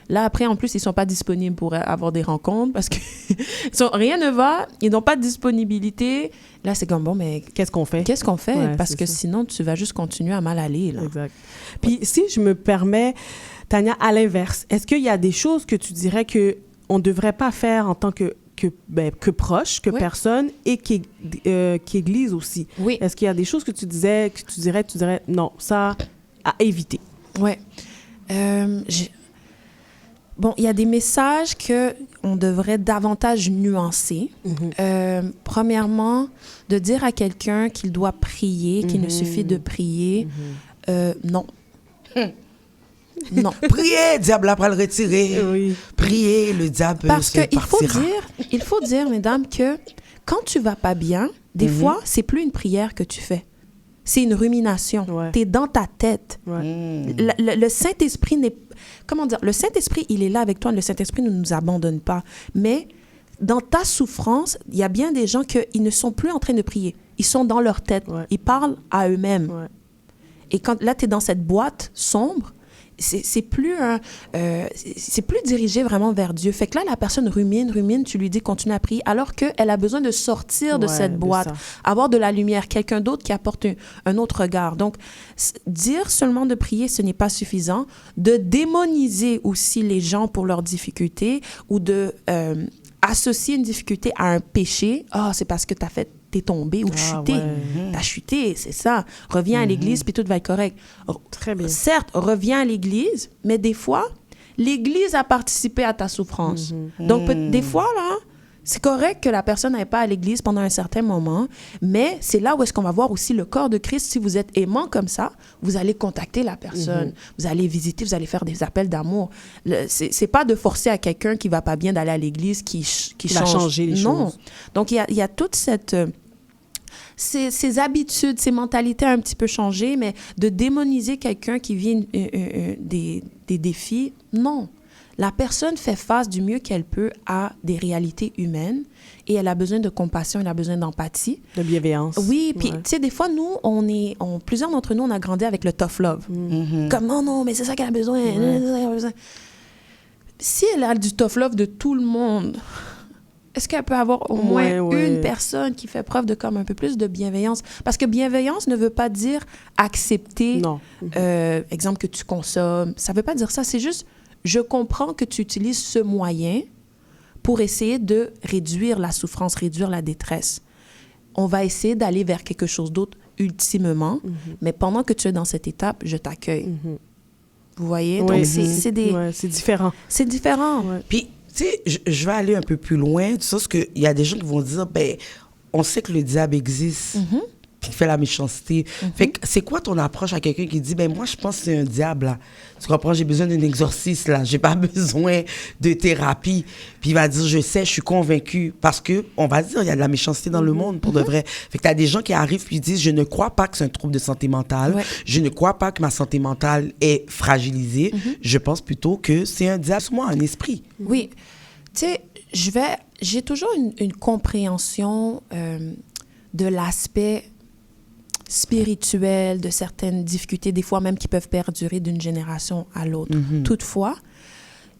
là, après, en plus, ils ne sont pas disponibles pour avoir des rencontres parce que rien ne va, ils n'ont pas de disponibilité. Là, c'est comme, bon, mais
Qu'est-ce qu'on fait? Ouais,
parce
c'est
que
ça.
sinon, tu vas juste continuer à mal aller. Là.
Exact. Puis si je me permets, Tania, à l'inverse, est-ce qu'il y a des choses que tu dirais qu'on ne devrait pas faire en tant que proche, que personne, et qu'église aussi?
Oui.
Est-ce qu'il y a des choses que tu dirais, non, ça, à éviter?
Oui. Bon, il y a des messages qu'on devrait davantage nuancer. Premièrement, de dire à quelqu'un qu'il doit prier, qu'il ne suffit de prier. Non. Non.
Priez, diable après le retirer.
Oui.
Priez, le diable
Parce
se partira.
il faut dire, mesdames, que quand tu vas pas bien, des fois, c'est plus une prière que tu fais. C'est une rumination.
Ouais.
Tu es dans ta tête.
Ouais.
Le Saint-Esprit n'est... Comment dire? Le Saint-Esprit, il est là avec toi. Le Saint-Esprit ne nous abandonne pas. Mais dans ta souffrance, il y a bien des gens qui ne sont plus en train de prier. Ils sont dans leur tête.
Ouais.
Ils parlent à eux-mêmes.
Ouais.
Et quand là, tu es dans cette boîte sombre, c'est plus dirigé vraiment vers Dieu. Fait que là, la personne rumine, tu lui dis continue à prier, alors qu'elle a besoin de sortir de cette boîte, avoir de la lumière, quelqu'un d'autre qui apporte un autre regard. Donc, dire seulement de prier, ce n'est pas suffisant. De démoniser aussi les gens pour leurs difficultés ou de associer une difficulté à un péché. Ah, c'est parce que t'es tombé ou chuté.
Ouais.
T'as chuté, c'est ça. Reviens à l'église, puis tout va être correct.
Très bien.
Certes, reviens à l'église, mais des fois, l'église a participé à ta souffrance. Donc, des fois, là, c'est correct que la personne n'aille pas à l'église pendant un certain moment, mais c'est là où est-ce qu'on va voir aussi le corps de Christ. Si vous êtes aimant comme ça, vous allez contacter la personne, vous allez visiter, vous allez faire des appels d'amour. C'est pas de forcer à quelqu'un qui va pas bien d'aller à l'église qui
va
change.
changer les
Non.
choses.
Donc, il y a toute cette... Ces habitudes, ces mentalités un petit peu changées, mais de démoniser quelqu'un qui vit des défis, non. La personne fait face du mieux qu'elle peut à des réalités humaines et elle a besoin de compassion, elle a besoin d'empathie.
De bienveillance.
Oui, puis tu sais, des fois, nous, plusieurs d'entre nous, on a grandi avec le tough love. Comme, non, mais c'est ça qu'elle a besoin. Si elle a du tough love de tout le monde, est-ce qu'elle peut avoir au moins une personne qui fait preuve de comme un peu plus de bienveillance? Parce que bienveillance ne veut pas dire accepter, exemple, que tu consommes. Ça ne veut pas dire ça. C'est juste, je comprends que tu utilises ce moyen pour essayer de réduire la souffrance, réduire la détresse. On va essayer d'aller vers quelque chose d'autre ultimement, mais pendant que tu es dans cette étape, je t'accueille. Vous voyez? Donc, c'est
différent.
C'est différent.
Ouais.
Puis, tu sais, je vais aller un peu plus loin. Tu sais, qu'il y a des gens qui vont dire, ben, on sait que le diable existe. qui fait la méchanceté. Fait que c'est quoi ton approche à quelqu'un qui dit, ben moi, je pense que c'est un diable, là. Tu comprends? J'ai besoin d'un exorcisme, là. J'ai pas besoin de thérapie. Puis il va dire, je sais, je suis convaincu. Parce que, on va dire, il y a de la méchanceté dans le monde, pour de vrai. Fait que t'as des gens qui arrivent puis ils disent, je ne crois pas que c'est un trouble de santé mentale. Ouais. Je ne crois pas que ma santé mentale est fragilisée. Je pense plutôt que c'est un diable, moi, un esprit.
Oui. Tu sais, j'ai toujours une compréhension de l'aspect spirituel, de certaines difficultés, des fois même qui peuvent perdurer d'une génération à l'autre. Toutefois,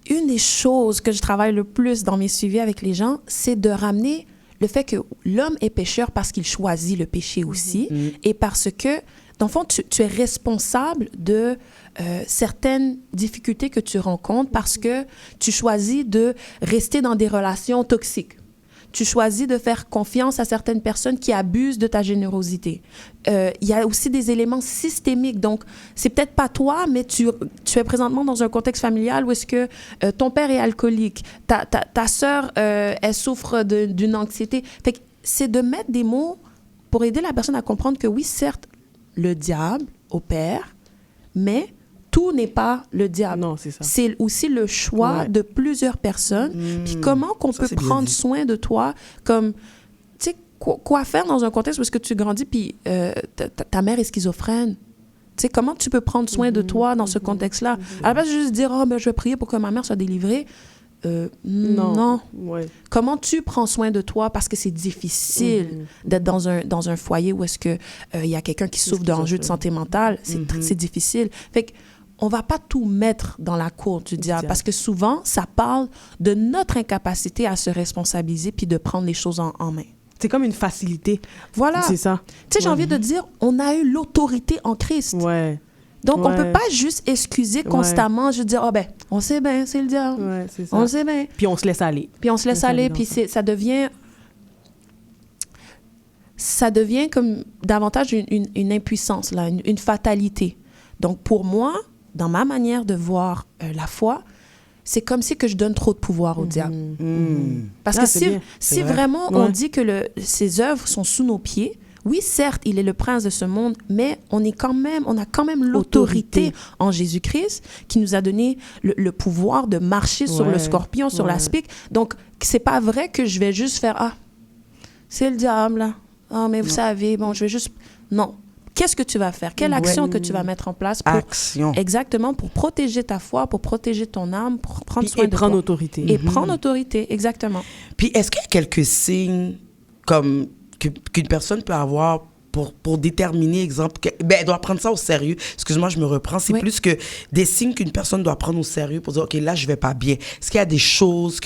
une des choses que je travaille le plus dans mes suivis avec les gens, c'est de ramener le fait que l'homme est pécheur parce qu'il choisit le péché aussi, et parce que, dans le fond, tu es responsable de certaines difficultés que tu rencontres parce que tu choisis de rester dans des relations toxiques. Tu choisis de faire confiance à certaines personnes qui abusent de ta générosité. Il y a aussi des éléments systémiques. Donc, c'est peut-être pas toi, mais tu es présentement dans un contexte familial où est-ce que ton père est alcoolique, ta sœur, elle souffre d'une anxiété. Fait que c'est de mettre des mots pour aider la personne à comprendre que oui, certes, le diable opère, mais tout n'est pas le diable.
Non, c'est ça.
C'est aussi le choix de plusieurs personnes. Puis comment qu'on peut prendre soin de toi, comme, tu sais, quoi faire dans un contexte où est-ce que tu grandis, puis ta mère est schizophrène. Tu sais, comment tu peux prendre soin de toi dans ce contexte-là? À la place de juste dire, oh, ben, je vais prier pour que ma mère soit délivrée. Non.
Ouais.
Comment tu prends soin de toi? Parce que c'est difficile d'être dans un foyer où est-ce que il y a quelqu'un qui souffre d'enjeux de santé mentale. C'est difficile. Fait que on va pas tout mettre dans la cour du diable parce que souvent, ça parle de notre incapacité à se responsabiliser puis de prendre les choses en main.
C'est comme une facilité.
Voilà.
C'est ça.
Tu sais, j'ai envie de dire, on a eu l'autorité en Christ.
Ouais.
Donc, on peut pas juste excuser constamment, je veux dire, oh ben, on sait bien, c'est le diable.
Ouais, c'est ça.
On sait bien.
Puis on se laisse aller.
Puis ça devient comme davantage une impuissance, là, une fatalité. Donc, pour moi, dans ma manière de voir la foi, c'est comme si que je donne trop de pouvoir au diable. Parce que si vraiment on dit que ses œuvres sont sous nos pieds, oui, certes, il est le prince de ce monde, mais on a quand même l'autorité en Jésus-Christ qui nous a donné le pouvoir de marcher sur le scorpion, sur la spique. Donc, c'est pas vrai que je vais juste faire « Ah, c'est le diable, là. Ah, mais vous savez, bon, je vais juste... » Non. Qu'est-ce que tu vas faire? Quelle action que tu vas mettre en place pour...
Action.
Exactement, pour protéger ta foi, pour protéger ton âme, pour prendre soin de toi.
Et prendre autorité.
Et prendre autorité, exactement.
Puis, est-ce qu'il y a quelques signes comme qu'une personne peut avoir pour déterminer, exemple, elle doit prendre ça au sérieux. Excuse-moi, je me reprends. C'est plus que des signes qu'une personne doit prendre au sérieux pour dire, OK, là, je vais pas bien. Est-ce qu'il y a des choses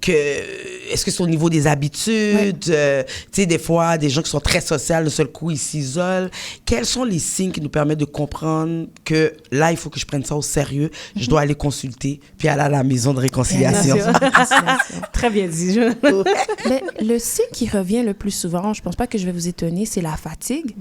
est-ce que c'est au niveau des habitudes? Tu sais, des fois, des gens qui sont très sociaux, d'un seul coup, ils s'isolent. Quels sont les signes qui nous permettent de comprendre que là, il faut que je prenne ça au sérieux, je dois aller consulter, puis aller à la maison de réconciliation?
Très bien dit.
Mais le signe qui revient le plus souvent, je pense pas que je vais vous étonner, c'est la fatigue.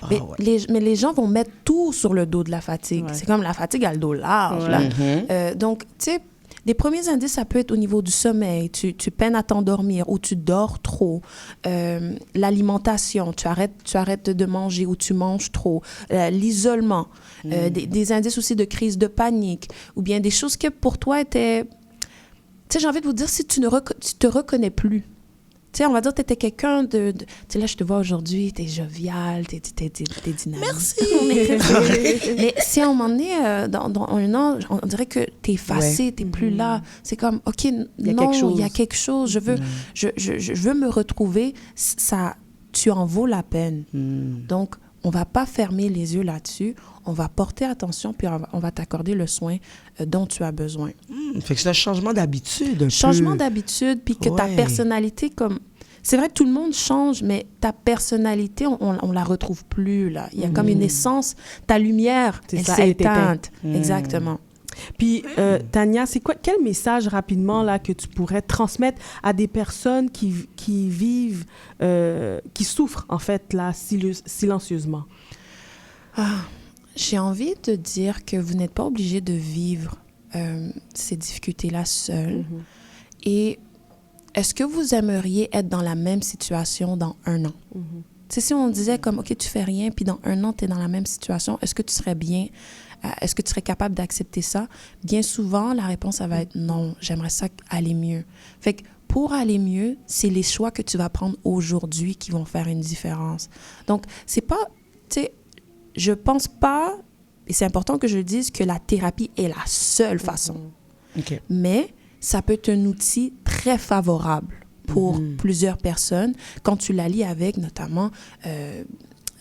Mais les gens vont mettre tout sur le dos de la fatigue. C'est comme la fatigue a le dos large. Là. Donc, tu sais, des premiers indices, ça peut être au niveau du sommeil. Tu peines à t'endormir ou tu dors trop. L'alimentation, tu arrêtes de manger ou tu manges trop. L'isolement. Des indices aussi de crise de panique. Ou bien des choses que pour toi étaient... Tu sais, j'ai envie de vous dire, si tu te reconnais plus. Tu sais, on va dire que tu étais quelqu'un de... Tu sais, là, je te vois aujourd'hui, tu es jovial, tu es dynamique.
Merci!
Mais si à un moment donné, dans un an, on dirait que tu es effacé, tu n'es plus là. C'est comme, OK, non, il y a quelque chose. Je veux me retrouver. Ça, tu en vaux la peine. Donc, on ne va pas fermer les yeux là-dessus. On va porter attention, puis on va t'accorder le soin dont tu as besoin.
Fait que c'est un changement d'habitude.
Changement d'habitude, puis que ta personnalité, comme... C'est vrai que tout le monde change, mais ta personnalité, on la retrouve plus, là. Il y a comme une essence. Ta lumière, elle s'est éteinte. Exactement.
Puis, Tania, c'est quoi, quel message rapidement là que tu pourrais transmettre à des personnes qui vivent, qui souffrent en fait là silencieusement?
J'ai envie de dire que vous n'êtes pas obligé de vivre ces difficultés-là seul. Et est-ce que vous aimeriez être dans la même situation dans 1 an? Tu Tu sais, si on disait comme, OK, tu fais rien, puis dans 1 an, tu es dans la même situation, est-ce que tu serais bien? Est-ce que tu serais capable d'accepter ça? Bien souvent, la réponse, ça va être non, j'aimerais ça aller mieux. Fait que pour aller mieux, c'est les choix que tu vas prendre aujourd'hui qui vont faire une différence. Donc, c'est pas, tu sais, je pense pas, et c'est important que je le dise, que la thérapie est la seule façon.
OK.
Mais ça peut être un outil très favorable pour plusieurs personnes quand tu l'allies avec notamment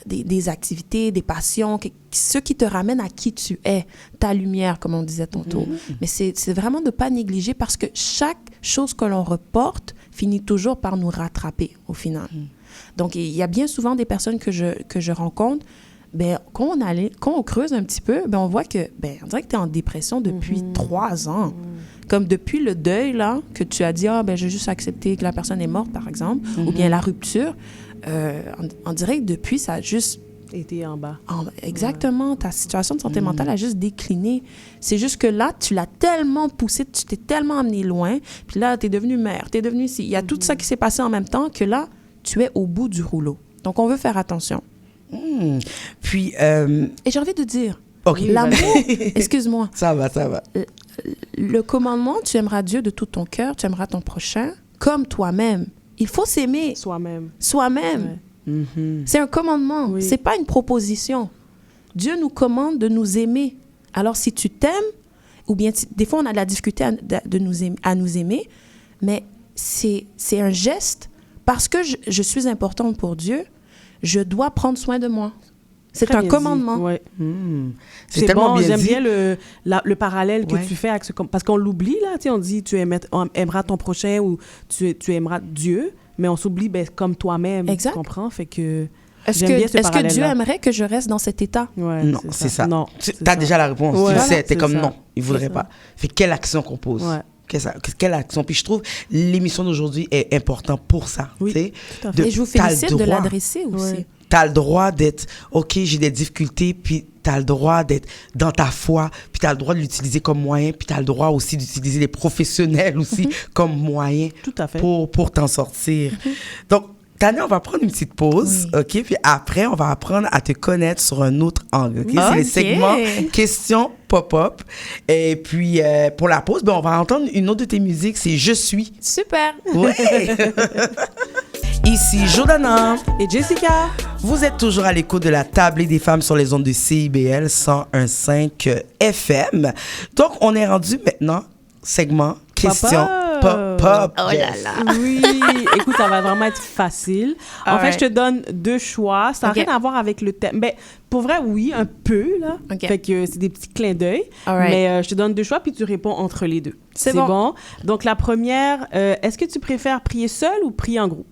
des activités, des passions, ce qui te ramène à qui tu es, ta lumière, comme on disait tantôt. Mais c'est vraiment de ne pas négliger parce que chaque chose que l'on reporte finit toujours par nous rattraper au final. Donc, il y a bien souvent des personnes que je rencontre, ben, quand on creuse un petit peu, ben, on voit que, ben, on dirait que tu es en dépression depuis 3 ans. Comme depuis le deuil, là, que tu as dit, ben, j'ai juste accepté que la personne est morte, par exemple, ou bien la rupture, on dirait que depuis, ça a juste...
Été en bas.
Exactement. Ta situation de santé mentale a juste décliné. C'est juste que là, tu l'as tellement poussé, tu t'es tellement amené loin, puis là, tu es devenue mère, tu es devenue ici. Il y a tout ça qui s'est passé en même temps que là, tu es au bout du rouleau. Donc, on veut faire attention.
Puis...
Et j'ai envie de dire, l'amour... Excuse-moi.
Ça va.
Le commandement, tu aimeras Dieu de tout ton cœur, tu aimeras ton prochain comme toi-même. Il faut s'aimer
Soi-même.
Ouais. C'est un commandement, c'est pas une proposition. Dieu nous commande de nous aimer. Alors, si tu t'aimes, ou bien des fois, on a de la difficulté à nous aimer, mais c'est un geste. Parce que je suis importante pour Dieu, je dois prendre soin de moi. C'est un commandement.
Ouais.
C'est tellement
bon,
bien
j'aime
dit.
bien le parallèle que tu fais avec ce... Parce qu'on l'oublie, là, tu sais, on dit tu aimeras ton prochain ou tu aimeras Dieu, mais on s'oublie comme toi-même,
exact.
Tu comprends? Fait que
est-ce que Dieu aimerait que je reste dans cet état?
Ouais,
non, c'est ça.
Non,
tu as déjà la réponse.
Ouais.
Tu le sais, t'es
C'est
comme
ça.
non, il voudrait pas. Fait quelle action qu'on pose?
Ouais.
Quelle action? Puis je trouve l'émission d'aujourd'hui est importante pour ça.
Oui,
tu sais.
tout à fait.
Et je vous félicite de l'adresser aussi.
Ouais.
Tu as le droit d'être, OK, j'ai des difficultés, puis tu as le droit d'être dans ta foi, puis tu as le droit de l'utiliser comme moyen, puis tu as le droit aussi d'utiliser les professionnels aussi comme moyen
Tout à fait.
pour t'en sortir. Donc, Tania, on va prendre une petite pause,
Oui.
OK? Puis après, on va apprendre à te connaître sur un autre angle, OK? C'est les
OK.
segments questions pop-up. Et puis, pour la pause, ben, on va entendre une autre de tes musiques, c'est « Je suis
Super. ».
Ouais! Ici Jordana.
Et Jessica?
Vous êtes toujours à l'écoute de la Tablée des femmes sur les ondes de CIBL 101.5 FM. Donc, on est rendu maintenant, segment questions pop-up.
Oh là là.
Oui, écoute, ça va vraiment être facile. En fait,
Alright.
je te donne 2 choix. Ça n'a
Ok.
rien à voir avec le thème. Ben, pour vrai, oui, un peu, là.
Ok.
Fait que c'est des petits clins d'œil.
Alright.
Mais je te donne 2 choix, puis tu réponds entre les deux.
C'est bon.
Donc, la première, est-ce que tu préfères prier seul ou prier en groupe?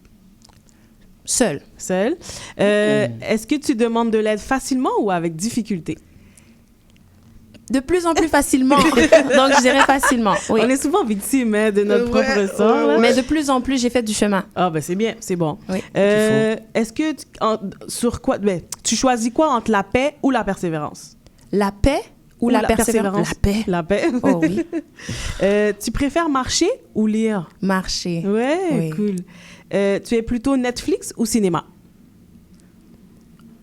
Seul.
Seul. Est-ce que tu demandes de l'aide facilement ou avec difficulté?
De plus en plus facilement. Donc, je dirais facilement. Oui.
On est souvent victime de notre
Ouais,
propre sort. là.
Mais de plus en plus, j'ai fait du chemin.
Ah, ben c'est bien, c'est bon.
Oui.
Est-ce que sur quoi tu choisis quoi entre la paix ou la persévérance?
La paix ou la persévérance? La paix.
La paix.
Oh oui.
Tu préfères marcher ou lire?
Marcher.
Ouais,
Oui.
cool. Tu es plutôt Netflix ou cinéma?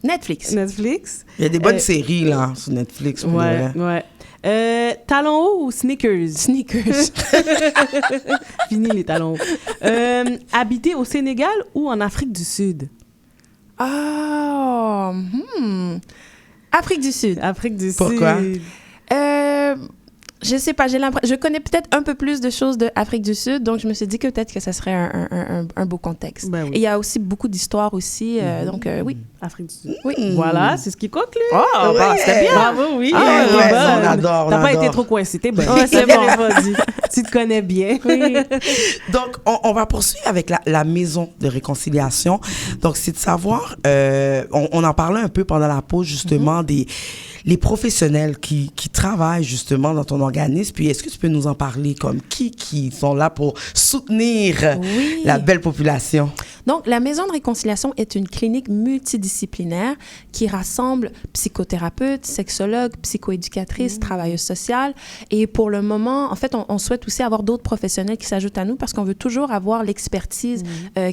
Netflix.
Netflix.
Il y a des bonnes séries, là, sur Netflix. pour de
Ouais,
vrai.
ouais. Talons hauts ou sneakers?
Sneakers.
Fini les talons hauts. Habiter au Sénégal ou en Afrique du Sud?
Oh. Afrique du Sud.
Afrique du
Pourquoi?
Sud.
Je sais pas, je connais peut-être un peu plus de choses de Afrique du Sud, donc je me suis dit que peut-être que ça serait un beau contexte.
Ben oui.
Et il y a aussi beaucoup d'histoires aussi, donc oui.
Afrique du Sud.
Oui.
Voilà, c'est ce qui conclut.
Oh, bah, c'était bien.
Bravo, oui.
Ah,
t'es
ouais,
bonne.
on adore, on
T'as pas
adore.
été trop coincée, t'es bonne.
Ouais, c'est bon.
Vas-y. Tu te connais bien.
Oui.
Donc, on va poursuivre avec la maison de réconciliation. Donc, c'est de savoir, on en parlait un peu pendant la pause, justement, les professionnels qui travaillent justement dans ton organisme, puis est-ce que tu peux nous en parler, comme qui sont là pour soutenir la belle population?
Donc, la Maison de réconciliation est une clinique multidisciplinaire qui rassemble psychothérapeutes, sexologues, psychoéducatrices, travailleuses sociales. Et pour le moment, en fait, on souhaite aussi avoir d'autres professionnels qui s'ajoutent à nous parce qu'on veut toujours avoir l'expertise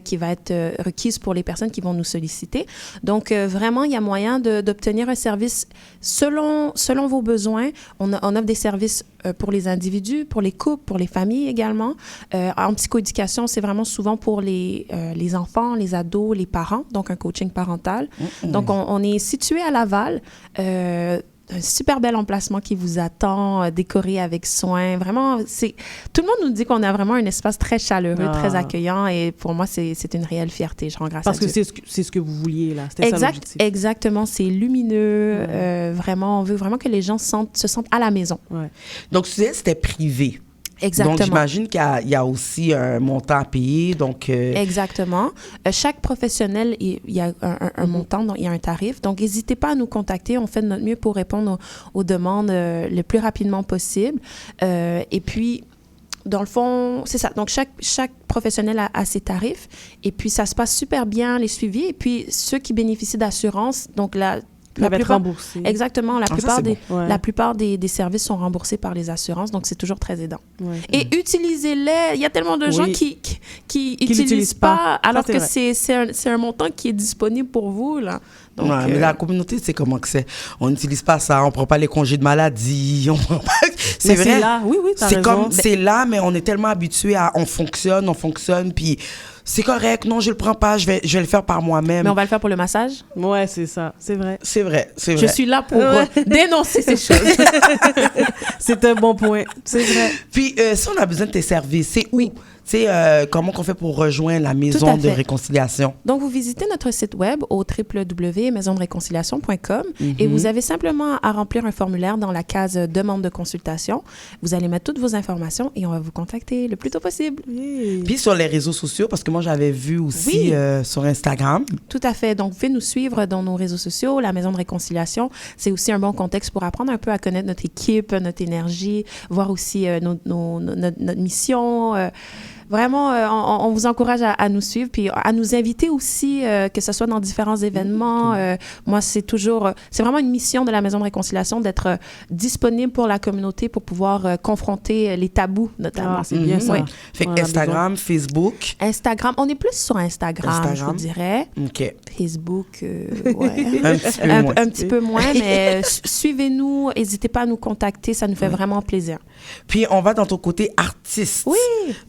qui va être requise pour les personnes qui vont nous solliciter. Donc, vraiment, il y a moyen d'obtenir un service selon vos besoins. On offre des services pour les individus, pour les couples, pour les familles également. En psychoéducation, c'est vraiment souvent pour les enfants, les ados, les parents, donc un coaching parental. Donc, on est situé à Laval. Un super bel emplacement qui vous attend, décoré avec soin. Vraiment, tout le monde nous dit qu'on a vraiment un espace très chaleureux, très accueillement. Et pour moi, c'est une réelle fierté. Je rends grâce à Dieu.
Parce que c'est ce que vous vouliez, là. C'était ça l'objectif.
Exactement. C'est lumineux. Vraiment, on veut vraiment que les gens se sentent à la maison.
Ouais. Donc, tu disais que c'était privé.
Exactement.
Donc, j'imagine qu'il y a aussi un montant à payer. Donc,
Exactement. Chaque professionnel, il y a un montant, donc il y a un tarif. Donc, n'hésitez pas à nous contacter. On fait de notre mieux pour répondre aux demandes le plus rapidement possible. Et puis, dans le fond, c'est ça. Donc, chaque professionnel a ses tarifs. Et puis, ça se passe super bien, les suivis. Et puis, ceux qui bénéficient d'assurance, donc la plupart,
remboursé.
Exactement. La plupart des services sont remboursés par les assurances, donc c'est toujours très aidant. Ouais. Et utilisez-les. Il y a tellement de gens qui n'utilisent pas, alors que c'est un montant qui est disponible pour vous, là. Donc,
mais la communauté, c'est comment que c'est. On n'utilise pas ça, on ne prend pas les congés de maladie. C'est vrai.
C'est là, oui, t'as raison.
C'est là, mais on est tellement habitué à on fonctionne, puis c'est correct, non, je le prends pas, je vais le faire par moi-même.
Mais on va le faire pour le massage?
Ouais, c'est ça, c'est vrai.
C'est vrai.
Je suis là pour dénoncer ces choses.
C'est un bon point, c'est vrai.
Puis, si on a besoin de tes services, c'est où? Tu sais, comment on fait pour rejoindre la Maison de réconciliation?
Donc, vous visitez notre site web au www.maisonderéconciliation.com et vous avez simplement à remplir un formulaire dans la case « Demande de consultation ». Vous allez mettre toutes vos informations et on va vous contacter le plus tôt possible.
Oui.
Puis sur les réseaux sociaux, parce que moi, j'avais vu aussi sur Instagram.
Tout à fait. Donc, vous pouvez nous suivre dans nos réseaux sociaux, la Maison de réconciliation. C'est aussi un bon contexte pour apprendre un peu à connaître notre équipe, notre énergie, voir aussi notre mission. Vraiment, on vous encourage à nous suivre puis à nous inviter aussi, que ce soit dans différents événements. Moi, c'est vraiment une mission de la Maison de réconciliation d'être disponible pour la communauté pour pouvoir confronter les tabous, notamment.
C'est bien ça.
Oui. Fait que Instagram, Facebook.
Instagram, on est plus sur Instagram. Je vous dirais.
OK.
Facebook,
un
petit peu moins, mais suivez-nous, n'hésitez pas à nous contacter, ça nous fait vraiment plaisir.
Puis, on va dans ton côté artiste.
Oui.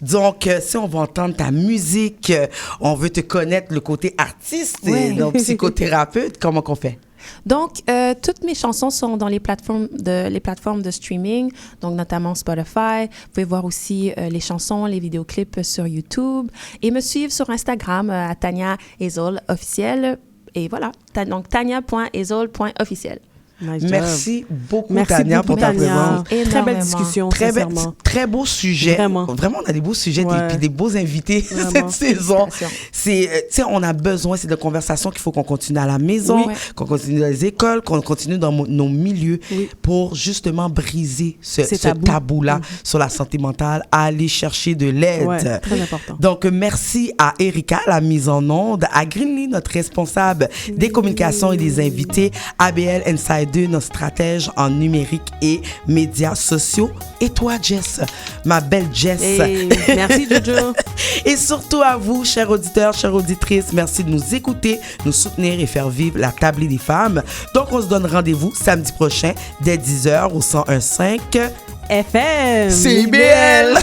Donc, si on veut entendre ta musique, on veut te connaître le côté artiste, donc psychothérapeute, comment qu'on fait?
Donc, toutes mes chansons sont dans les plateformes de streaming, donc notamment Spotify. Vous pouvez voir aussi les chansons, les vidéoclips sur YouTube et me suivre sur Instagram à Tania Ezol officiel. Et voilà, donc tania.ezol.officiel.
Nice
Merci beaucoup, Tania, pour ta présence.
Très belle discussion,
très beau sujet. Vraiment, on a des beaux sujets et des beaux invités cette saison. On a besoin, c'est de conversations qu'il faut qu'on continue à la maison, qu'on continue dans les écoles, qu'on continue dans nos milieux pour justement briser ce tabou-là sur la santé mentale, aller chercher de l'aide.
Ouais, très important.
Donc, merci à Erika, la mise en onde, à Greenly, notre responsable des communications et des invités, ABL Inside, nos stratèges en numérique et médias sociaux. Et toi, Jess, ma belle Jess.
Hey, merci, Jojo.
Et surtout à vous, chers auditeurs, chères auditrices, merci de nous écouter, nous soutenir et faire vivre la table des femmes. Donc, on se donne rendez-vous samedi prochain dès 10h au 101.5
FM.
CIBL.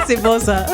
C'est bon, ça.